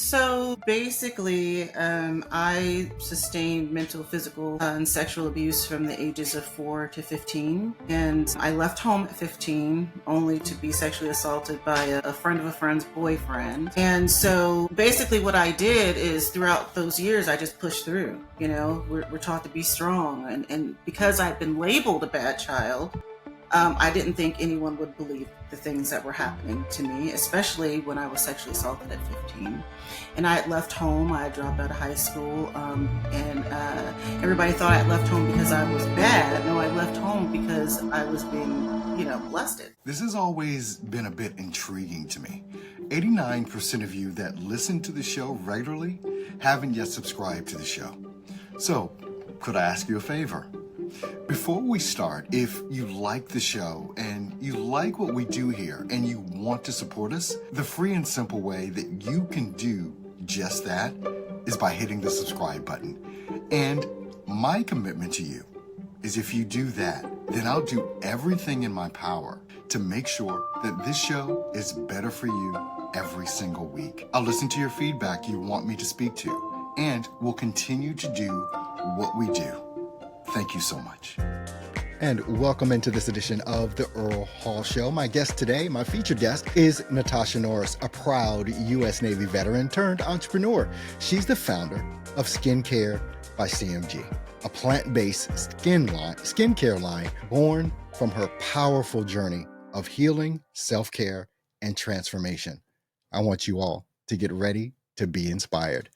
So basically, I sustained mental, physical, and sexual abuse from the ages of 4 to 15. And I left home at 15 only to be sexually assaulted by a friend of a friend's boyfriend. And so basically, what I did is throughout those years, I just pushed through. We're taught to be strong. And because I'd been labeled a bad child, I didn't think anyone would believe the things that were happening to me, especially when I was sexually assaulted at 15. And I had left home. I had dropped out of high school, and everybody thought I had left home because I was bad. No, I left home because I was being, molested. This has always been a bit intriguing to me. 89% of you that listen to the show regularly haven't yet subscribed to the show. So, could I ask you a favor? Before we start, if you like the show and you like what we do here and you want to support us, the free and simple way that you can do just that is by hitting the subscribe button. And my commitment to you is if you do that, then I'll do everything in my power to make sure that this show is better for you every single week. I'll listen to your feedback you want me to speak to, and we'll continue to do what we do. Thank you so much. And welcome into this edition of the Earl Hall Show. My guest today, my featured guest, is Natasha Norris, a proud U.S. Navy veteran turned entrepreneur. She's the founder of Skincare by CMG, a plant-based skincare line born from her powerful journey of healing, self-care, and transformation. I want you all to get ready to be inspired.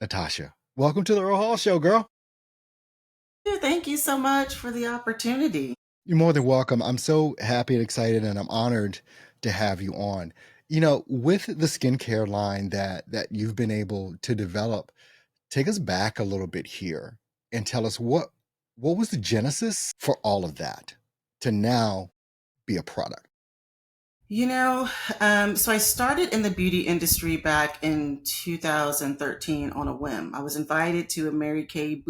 Natasha, welcome to the Earl Hall Show, girl. Thank you so much for the opportunity. You're more than welcome. I'm so happy and excited, and I'm honored to have you on. With the skincare line that you've been able to develop, take us back a little bit here and tell us what was the genesis for all of that to now be a product. So I started in the beauty industry back in 2013 on a whim. I was invited to a Mary Kay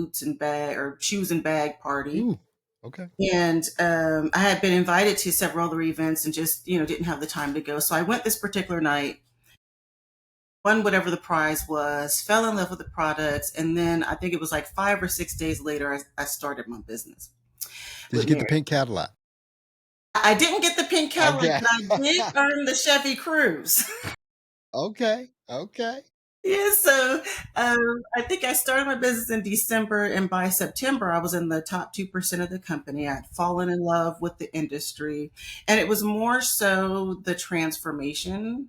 shoes and bag party. Ooh, okay. And I had been invited to several other events and just, didn't have the time to go. So I went this particular night, won whatever the prize was, fell in love with the products. And then I think it was like 5 or 6 days later, I started my business. Did you get the pink Cadillac? I didn't get the pink Cadillac, Okay. but I did earn the Chevy Cruze. Okay. Yeah, so I think I started my business in December, and by September, I was in the top 2% of the company. I had fallen in love with the industry, and it was more so the transformation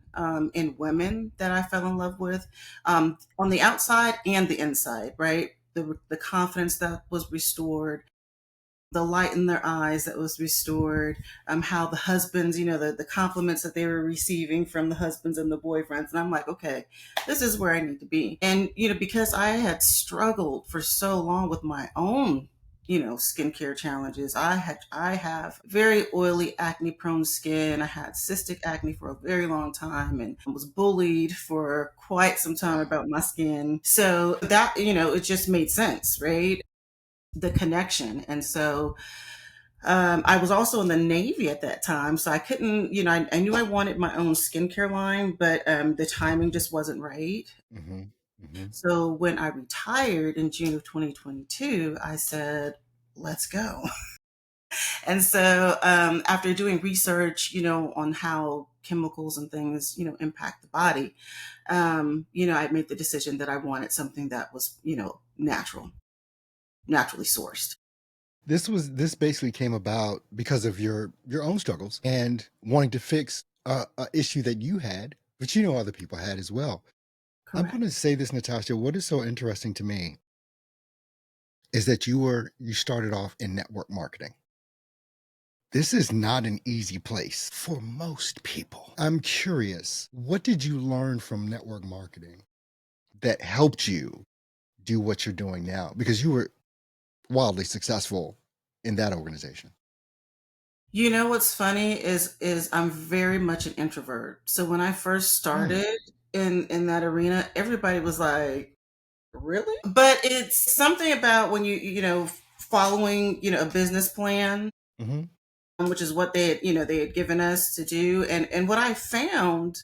in women that I fell in love with on the outside and the inside, right? The confidence that was restored, the light in their eyes that was restored, how the husbands, the compliments that they were receiving from the husbands and the boyfriends. And I'm like, okay, this is where I need to be. And, because I had struggled for so long with my own, skincare challenges. I have very oily, acne prone skin. I had cystic acne for a very long time and was bullied for quite some time about my skin. So that, it just made sense, right? The connection. And so I was also in the Navy at that time. So I couldn't, I knew I wanted my own skincare line, but the timing just wasn't right. So when I retired in June of 2022, I said, let's go. And so after doing research, on how chemicals and things, impact the body, I made the decision that I wanted something that was, naturally sourced. This basically came about because of your own struggles and wanting to fix a issue that you had, but other people had as well. Correct. I'm going to say this, Natasha. What is so interesting to me is that you started off in network marketing. This is not an easy place for most people. I'm curious, what did you learn from network marketing that helped you do what you're doing now? Because you were wildly successful in that organization. What's funny is I'm very much an introvert. So when I first started in that arena, everybody was like, really? But it's something about when you following, a business plan, which is what they had given us to do. And what I found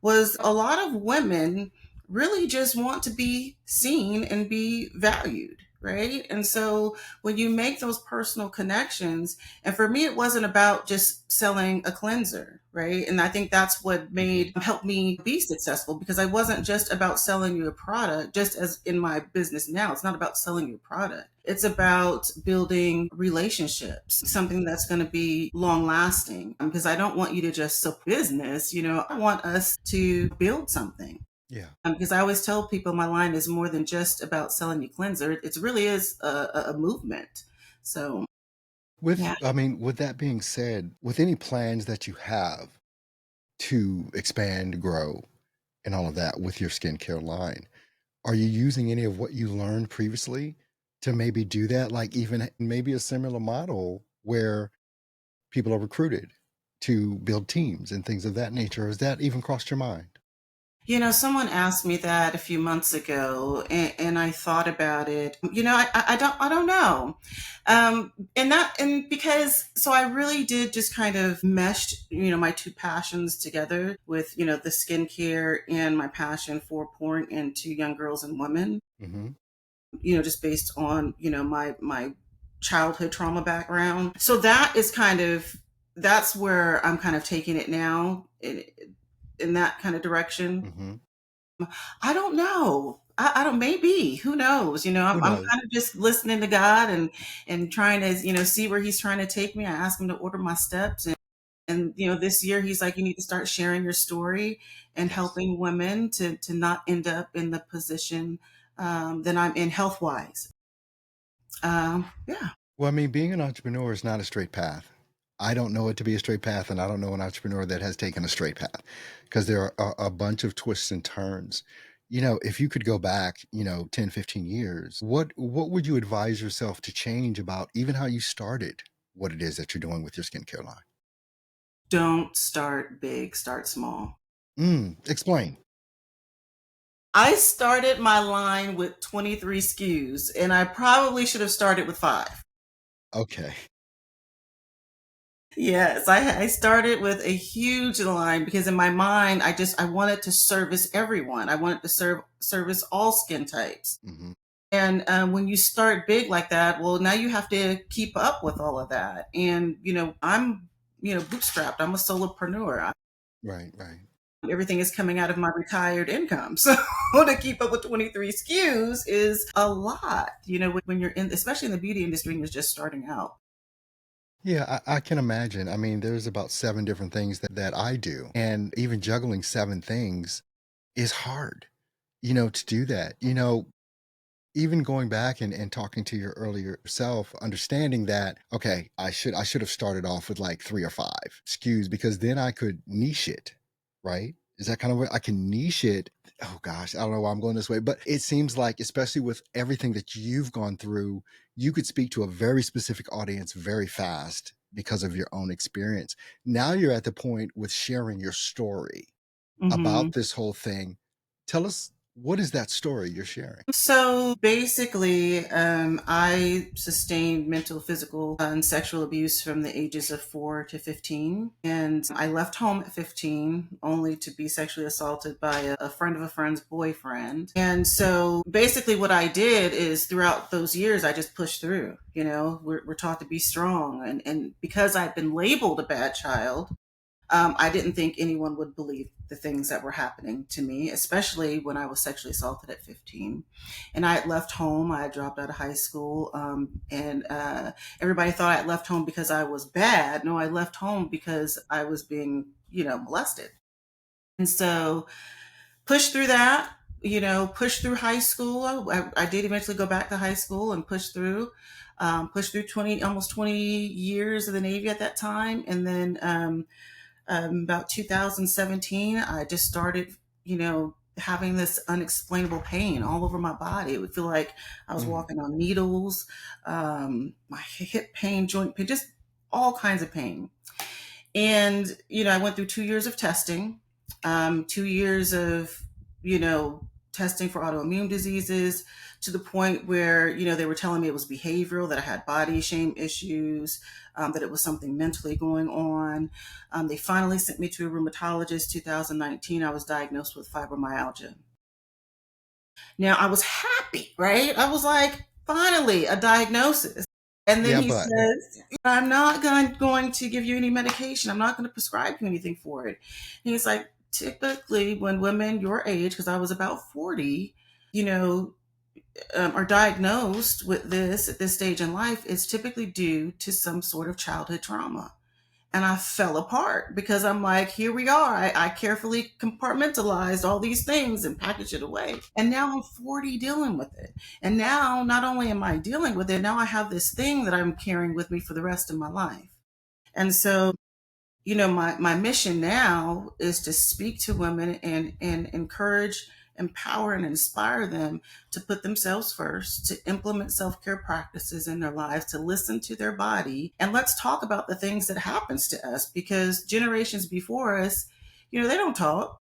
was a lot of women really just want to be seen and be valued, right? And so when you make those personal connections, and for me, it wasn't about just selling a cleanser, right? And I think that's what Hmm. made helped me be successful, because I wasn't just about selling you a product, just as in my business now, it's not about selling you a product. It's about building relationships, something that's going to be long lasting. Because I don't want you to just sell business, I want us to build something. Yeah. Because I always tell people my line is more than just about selling you cleanser. It really is a movement. So, With, yeah. I mean, with that being said, with any plans that you have to expand, grow, and all of that with your skincare line, are you using any of what you learned previously to maybe do that? Like even maybe a similar model where people are recruited to build teams and things of that nature. Has that even crossed your mind? Someone asked me that a few months ago, and I thought about it. I don't know, and because so I really did just kind of meshed, my two passions together with, the skincare and my passion for pouring into young girls and women. Hmm. Just based on, my childhood trauma background. So that's where I'm kind of taking it now in that kind of direction. Hmm. I don't know. I don't, maybe, who knows? Who I'm knows? kind of just listening to God and trying to, see where he's trying to take me. I ask him to order my steps, and this year he's like, you need to start sharing your story and Yes. helping women to not end up in the position that I'm in health wise. Yeah. Well, I mean, being an entrepreneur is not a straight path. I don't know it to be a straight path, and I don't know an entrepreneur that has taken a straight path because there are a bunch of twists and turns. If you could go back, 10, 15 years, what would you advise yourself to change about even how you started what it is that you're doing with your skincare line? Don't start big, start small. Explain. I started my line with 23 SKUs, and I probably should have started with five. Okay. Yes, I started with a huge line because in my mind, I wanted to service everyone. I wanted to service all skin types. Hmm. And when you start big like that, well, now you have to keep up with all of that. And I'm bootstrapped. I'm a solopreneur. Right, right. Everything is coming out of my retired income. So to keep up with 23 SKUs is a lot, when you're in, especially in the beauty industry and you're just starting out. Yeah, I can imagine. I mean, there's about seven different things that I do. And even juggling seven things is hard, to do that. Even going back and talking to your earlier self, understanding that, okay, I should have started off with like three or five SKUs because then I could niche it, right? Is that kind of what I can niche it? Oh gosh, I don't know why I'm going this way, but it seems like, especially with everything that you've gone through, you could speak to a very specific audience very fast because of your own experience. Now you're at the point with sharing your story Hmm. about this whole thing. Tell us, what is that story you're sharing? So basically, I sustained mental, physical, and sexual abuse from the ages of 4 to 15. And I left home at 15 only to be sexually assaulted by a friend of a friend's boyfriend. And so basically, what I did is throughout those years, I just pushed through. We're taught to be strong. And because I'd been labeled a bad child, I didn't think anyone would believe the things that were happening to me, especially when I was sexually assaulted at 15. And I had left home. I had dropped out of high school. And everybody thought I had left home because I was bad. No, I left home because I was being, molested. And so pushed through that, pushed through high school. I did eventually go back to high school and push through 20, almost 20 years of the Navy at that time. And then, about 2017, I just started, having this unexplainable pain all over my body. It would feel like I was Mm. walking on needles, my hip pain, joint pain, just all kinds of pain. And, I went through 2 years of testing, 2 years of, testing for autoimmune diseases to the point where, they were telling me it was behavioral, that I had body shame issues, that it was something mentally going on. They finally sent me to a rheumatologist. 2019, I was diagnosed with fibromyalgia. Now I was happy, right? I was like, finally, a diagnosis. And then Yeah, he but says, I'm not going to give you any medication. I'm not going to prescribe you anything for it. And he's like, typically, when women your age, because I was about 40, you know, are diagnosed with this at this stage in life, it's typically due to some sort of childhood trauma. And I fell apart because I'm like, here we are. I carefully compartmentalized all these things and packaged it away. And now I'm 40 dealing with it. And now not only am I dealing with it, now I have this thing that I'm carrying with me for the rest of my life. And so, my mission now is to speak to women and encourage, empower, and inspire them to put themselves first, to implement self-care practices in their lives, to listen to their body. And let's talk about the things that happens to us, because generations before us, they don't talk.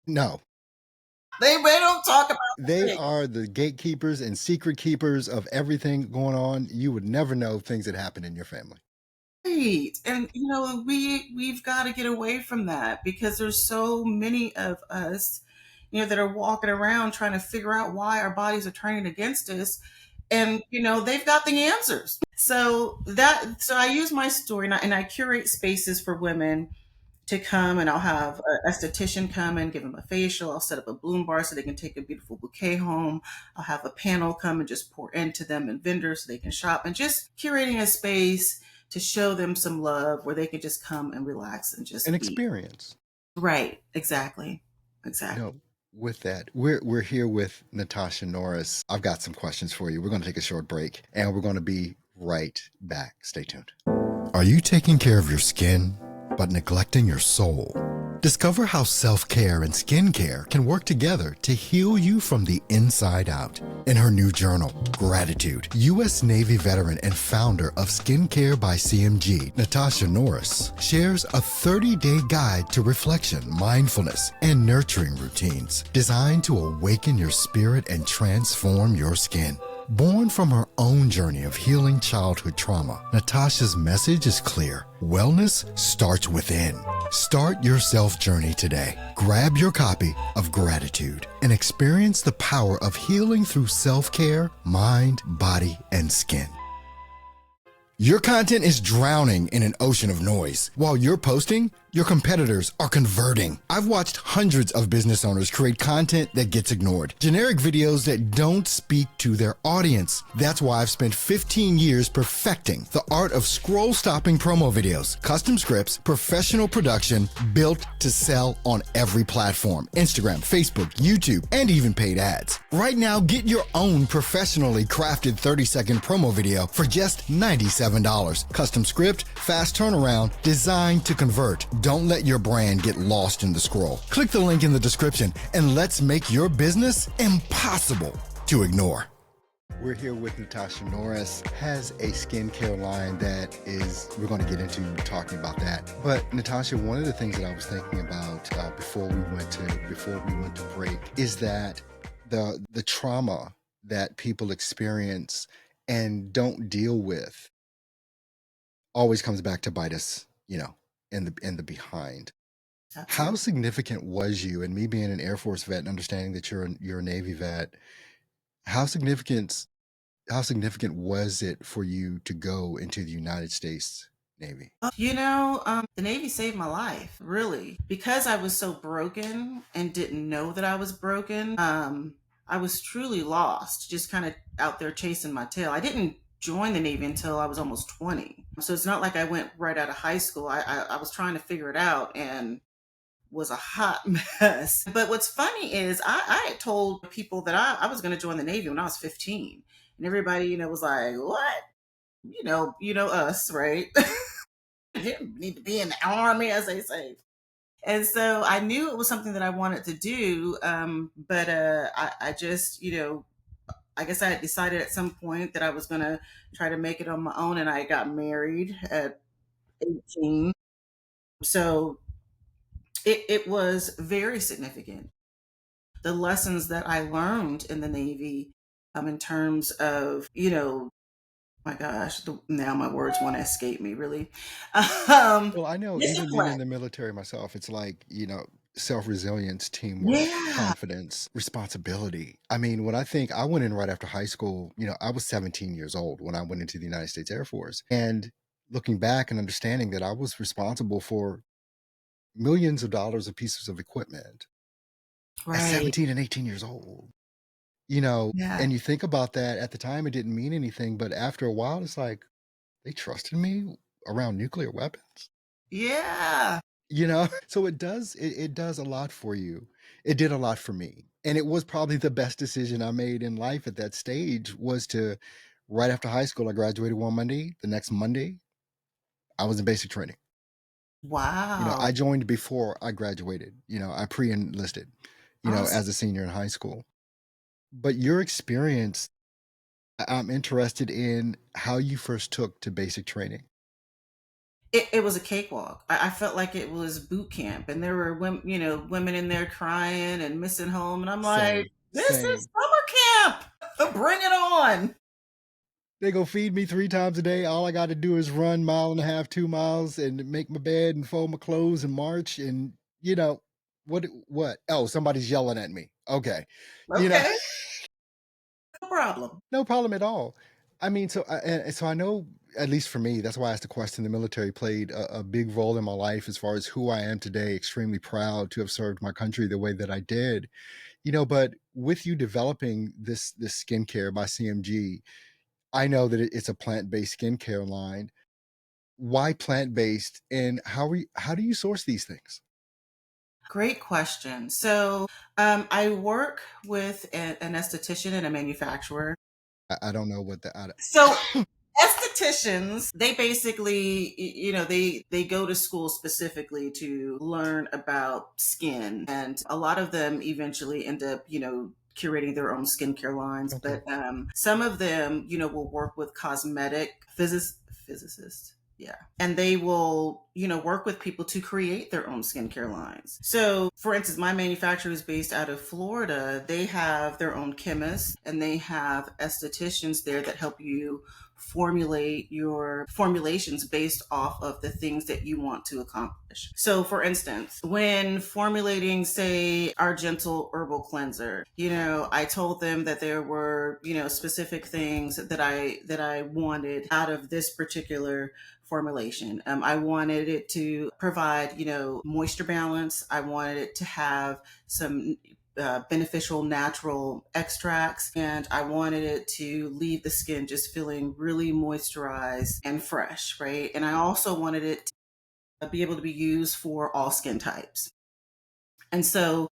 no, They don't talk about they things. are the gatekeepers and secret keepers of everything going on. You would never know things that happen in your family. Right. And we've got to get away from that, because there's so many of us, that are walking around trying to figure out why our bodies are turning against us. And they've got the answers. So I use my story, and I curate spaces for women to come, and I'll have a esthetician come and give them a facial. I'll set up a bloom bar so they can take a beautiful bouquet home. I'll have a panel come and just pour into them, and vendors so they can shop, and just curating a space to show them some love where they can just come and relax and An just be. experience. Right. Exactly. You Exactly. know, with that, we're here with Natasha Norris. I've got some questions for you. We're going to take a short break and we're going to be right back. Stay tuned. Are you taking care of your skin but neglecting your soul? Discover how self-care and skincare can work together to heal you from the inside out. In her new journal, Gratitude, U.S. Navy veteran and founder of Skincare by CMG, Natasha Norris, shares a 30-day guide to reflection, mindfulness, and nurturing routines designed to awaken your spirit and transform your skin. Born from her own journey of healing childhood trauma, Natasha's message is clear. Wellness starts within. Start your self journey today. Grab your copy of Gratitude and experience the power of healing through self-care, mind, body, and skin. Your content is drowning in an ocean of noise. While you're posting, your competitors are converting. I've watched hundreds of business owners create content that gets ignored. Generic videos that don't speak to their audience. That's why I've spent 15 years perfecting the art of scroll-stopping promo videos, custom scripts, professional production, built to sell on every platform. Instagram, Facebook, YouTube, and even paid ads. Right now, get your own professionally crafted 30-second promo video for just $97. Custom script, fast turnaround, designed to convert. Don't let your brand get lost in the scroll. Click the link in the description and let's make your business impossible to ignore. We're here with Natasha Norris, has a skincare line that we're going to get into talking about that. But Natasha, one of the things that I was thinking about before we went to break is that the trauma that people experience and don't deal with always comes back to bite us, in the behind. How Absolutely. significant was you, and me being an Air Force vet and understanding that you're a Navy vet, how significant was it for you to go into the United States Navy? The Navy saved my life, really, because I was so broken and didn't know that I was broken. I was truly lost, just kind of out there chasing my tail. I didn't join the Navy until I was almost 20. So it's not like I went right out of high school. I was trying to figure it out and was a hot mess. But what's funny is I had told people that I was going to join the Navy when I was 15. And everybody, was like, what? Us, right? You need to be in the army, as they say. And so I knew it was something that I wanted to do. But I just, I guess I had decided at some point that I was going to try to make it on my own. And I got married at 18. So it was very significant. The lessons that I learned in the Navy, in terms of, my gosh, now my words want to escape me, really. Um, Well, I know even being Discipline. in the military myself, it's like, self-resilience, teamwork, Yeah. confidence, responsibility. I mean, when I think I went in right after high school, I was 17 years old when I went into the United States Air Force. And looking back and understanding that I was responsible for millions of dollars of pieces of equipment at Right. 17 and 18 years old, Yeah. and you think about that at the time, it didn't mean anything. But after a while, it's like, they trusted me around nuclear weapons. Yeah. So it does a lot for you. It did a lot for me, and it was probably the best decision I made in life at that stage. Was to Right after high school, I graduated one Monday. The next Monday, I was in basic training. I Wow. joined before I graduated. I pre-enlisted, Awesome. as a senior in high school. But your experience, I'm interested in how you first took to basic training. It was a cakewalk. I felt like it was boot camp, and there were women, women in there crying and missing home, and I'm like, Same, "This is same. summer camp. Bring it on!" They go feed me 3 times a day. All I got to do is run mile and a half, 2 miles, and make my bed and fold my clothes and march. And you know what? Oh, somebody's yelling at me. Okay, you know, Okay, no problem. no problem at all. I mean, so I know, at least for me, that's why I asked the question. The military played a big role in my life as far as who I am today. Extremely proud to have served my country the way that I did. But with you developing this skincare by CMG, I know that it's a plant-based skincare line. Why plant-based, and how do you source these things? Great question. So, I work with an esthetician and a manufacturer. I don't know what the So estheticians, they basically, they go to school specifically to learn about skin, and a lot of them eventually end up, curating their own skincare lines. Okay. But some of them, will work with cosmetic physicists. Yeah. And they will, work with people to create their own skincare lines. So, for instance, my manufacturer is based out of Florida. They have their own chemists and they have estheticians there that help you formulate your formulations based off of the things that you want to accomplish. So, for instance, when formulating, say, our gentle herbal cleanser, I told them that there were, specific things that I wanted out of this particular formulation. I wanted it to provide, moisture balance. I wanted it to have some beneficial natural extracts, and I wanted it to leave the skin just feeling really moisturized and fresh, right? And I also wanted it to be able to be used for all skin types. And so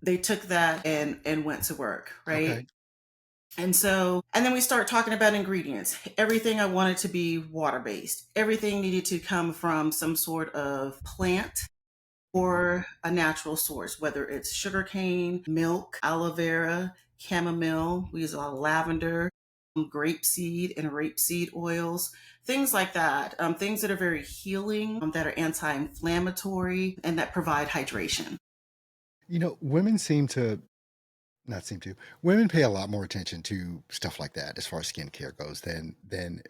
they took that and went to work, right? Okay. And then we start talking about ingredients. Everything I wanted to be water based. Everything needed to come from some sort of plant or a natural source, whether it's sugarcane, milk, aloe vera, chamomile. We use a lot of lavender, grapeseed and rapeseed oils, things like that. Things that are very healing, that are anti inflammatory, and that provide hydration. Women seem to not seem to. Women pay a lot more attention to stuff like that as far as skincare goes than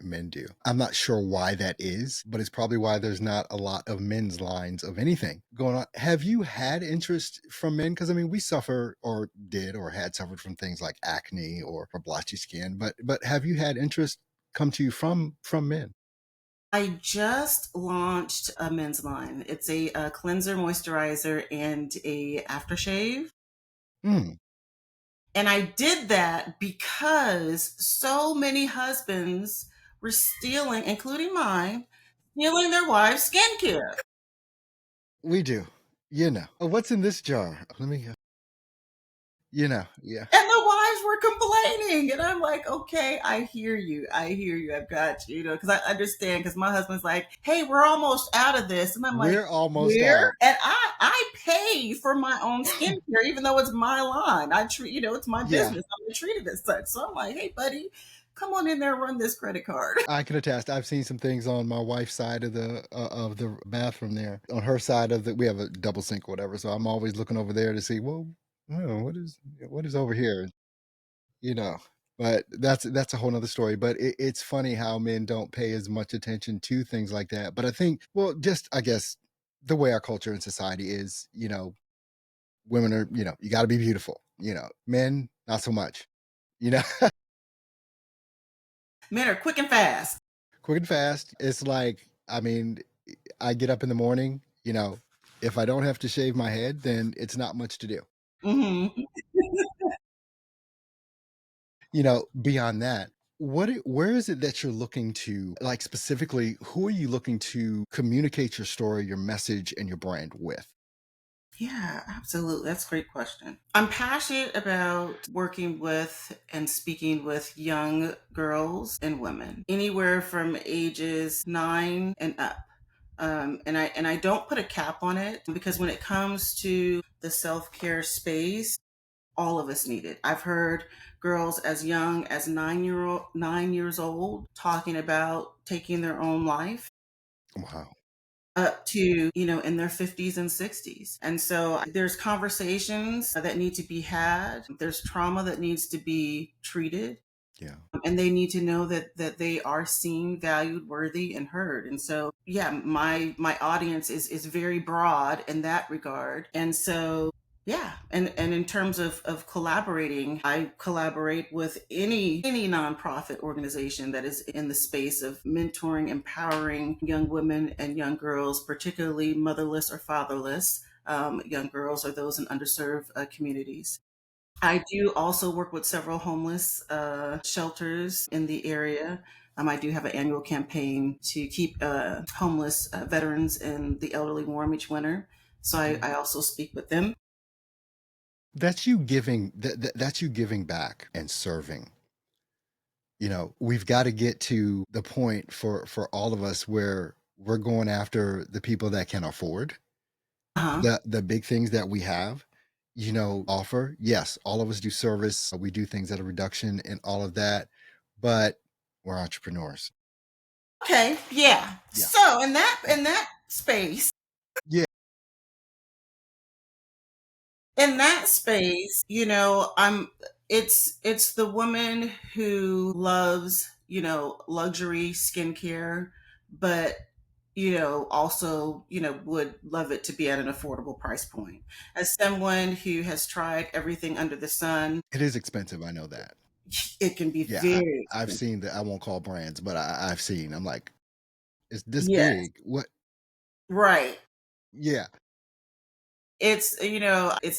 men do. I'm not sure why that is, but it's probably why there's not a lot of men's lines of anything going on. Have you had interest from men? Because I mean, we suffer or did or had suffered from things like acne or blotchy skin, but have you had interest come to you from men? I just launched a men's line. It's a cleanser, moisturizer, and a aftershave. Hmm. And I did that because so many husbands were stealing, including mine, stealing their wives' skincare. We do. Oh, what's in this jar? Let me. Yeah. And the wives were complaining. And I'm like, okay, I hear you. I hear you. I've got you, because I understand. Because my husband's like, hey, we're almost out of this. And I'm like, We're almost where? out. And I pay for my own skincare, even though it's my line. I treat, it's my Yeah. business. I'm treated as such. So I'm like, hey, buddy, come on in there and run this credit card. I can attest. I've seen some things on my wife's side of the bathroom there. On her side of the, we have a double sink or whatever. So I'm always looking over there to see, well, what is over here, you know. But that's a whole nother story. But it's funny how men don't pay as much attention to things like that. But I think, well, just I guess the way our culture and society is, women are, you got to be beautiful, men, not so much, you know, Men are quick and fast. quick and fast. It's like, I get up in the morning, if I don't have to shave my head, then it's not much to do. Hmm. Beyond that, where is it that you're looking to, like, specifically, who are you looking to communicate your story, your message, and your brand with? Yeah, absolutely. That's a great question. I'm passionate about working with and speaking with young girls and women, anywhere from ages 9 and up. And I don't put a cap on it because when it comes to the self care space, all of us need it. I've heard girls as young as 9 years old talking about taking their own life Wow. up to, in their 50s and 60s. And so there's conversations that need to be had. There's trauma that needs to be treated. Yeah. And they need to know that they are seen, valued, worthy, and heard. And so, yeah, my audience is very broad in that regard. And so, yeah, and in terms of collaborating, I collaborate with any nonprofit organization that is in the space of mentoring, empowering young women and young girls, particularly motherless or fatherless young girls or those in underserved communities. I do also work with several homeless shelters in the area. I do have an annual campaign to keep homeless veterans and the elderly warm each winter. So I also speak with them. That's you giving back and serving. We've got to get to the point for all of us where we're going after the people that can afford Uh-huh. the big things that we have, offer. Yes, all of us do service. We do things at a reduction and all of that, but we're entrepreneurs. Okay. Yeah. Yeah. So in that space, Yeah. I'm it's the woman who loves, luxury skincare, but also, would love it to be at an affordable price point. As someone who has tried everything under the sun, It is expensive. I know that. it can be Yeah. very I've expensive. seen that. I won't call brands, but I've seen, I'm like, it's this Yes, big. What? right. Yeah. It's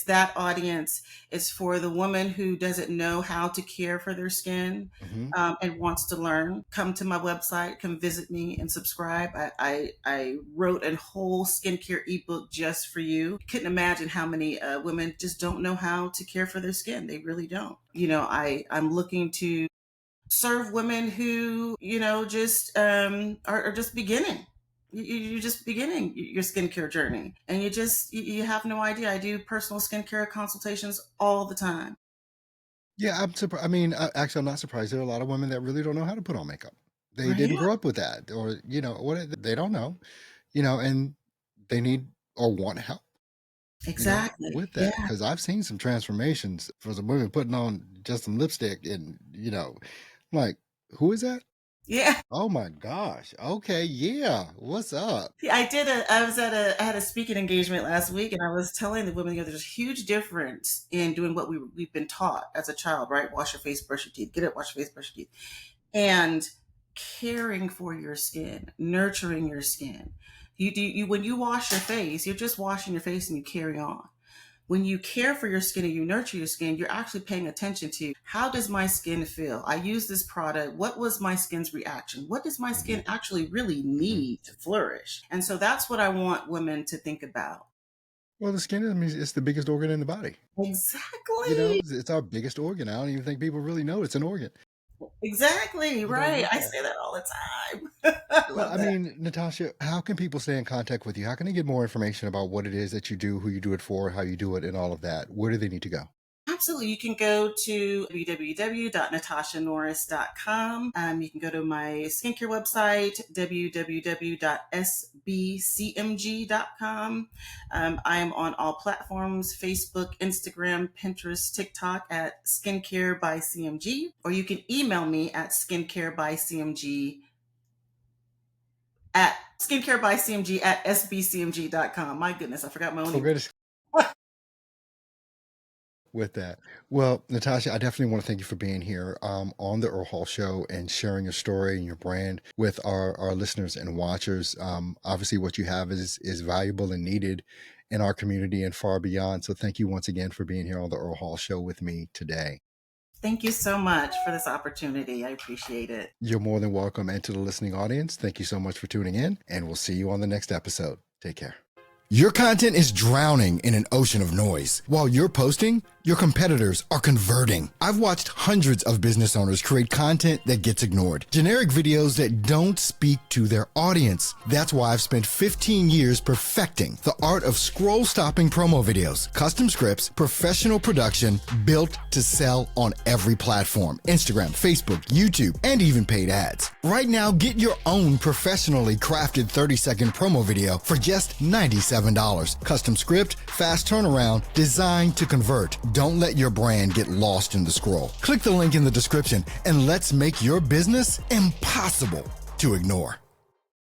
that audience. It's for the woman who doesn't know how to care for their skin, Hmm. and wants to learn. Come to my website, come visit me and subscribe. I wrote a whole skincare ebook just for you. Couldn't imagine how many women just don't know how to care for their skin. They really don't. I'm looking to serve women who, just are just beginning. You're just beginning your skincare journey, and you have no idea. I do personal skincare consultations all the time. Yeah, I'm surprised. Actually, I'm not surprised. There are a lot of women that really don't know how to put on makeup. They Right? didn't grow up with that, or they don't know, and they need or want help, Exactly. with that. Yeah. Because I've seen some transformations for some women putting on just some lipstick, and like, who is that? Yeah. Oh my gosh. Okay, yeah. What's up? Yeah, I had a speaking engagement last week, and I was telling the women, there's a huge difference in doing what we've been taught as a child, right? Wash your face, brush your teeth, get up, wash your face, brush your teeth, and caring for your skin, nurturing your skin. When you wash your face, you're just washing your face and you carry on. When you care for your skin and you nurture your skin, you're actually paying attention to, how does my skin feel? I use this product. What was my skin's reaction? What does my Hmm. skin actually really Hmm. need to flourish? And so that's what I want women to think about. Well, the skin, it's the biggest organ in the body. Exactly. It's our biggest organ. I don't even think people really know it's an organ. Exactly. You don't Right. get I that. say that all the time. I Well, love that. Natasha, how can people stay in contact with you? How can they get more information about what it is that you do, who you do it for, how you do it, and all of that? Where do they need to go? Absolutely. You can go to www.natashanorris.com. You can go to my skincare website, www.sbcmg.com. I am on all platforms: Facebook, Instagram, Pinterest, TikTok at Skincare by CMG. Or you can email me at skincarebycmg at skincare by CMG at sbcmg.com. My goodness, I forgot my own Oh, email. goodness. With that. Well, Natasha, I definitely want to thank you for being here on the Earl Hall Show and sharing your story and your brand with our listeners and watchers. Obviously, what you have is valuable and needed in our community and far beyond. So thank you once again for being here on the Earl Hall Show with me today. Thank you so much for this opportunity. I appreciate it. You're more than welcome. And to the listening audience, thank you so much for tuning in, and we'll see you on the next episode. Take care. Your content is drowning in an ocean of noise. While you're posting, your competitors are converting. I've watched hundreds of business owners create content that gets ignored. Generic videos that don't speak to their audience. That's why I've spent 15 years perfecting the art of scroll-stopping promo videos, custom scripts, professional production, built to sell on every platform: Instagram, Facebook, YouTube, and even paid ads. Right now, get your own professionally crafted 30-second promo video for just $97. Custom script, fast turnaround, designed to convert. Don't let your brand get lost in the scroll. Click the link in the description and let's make your business impossible to ignore.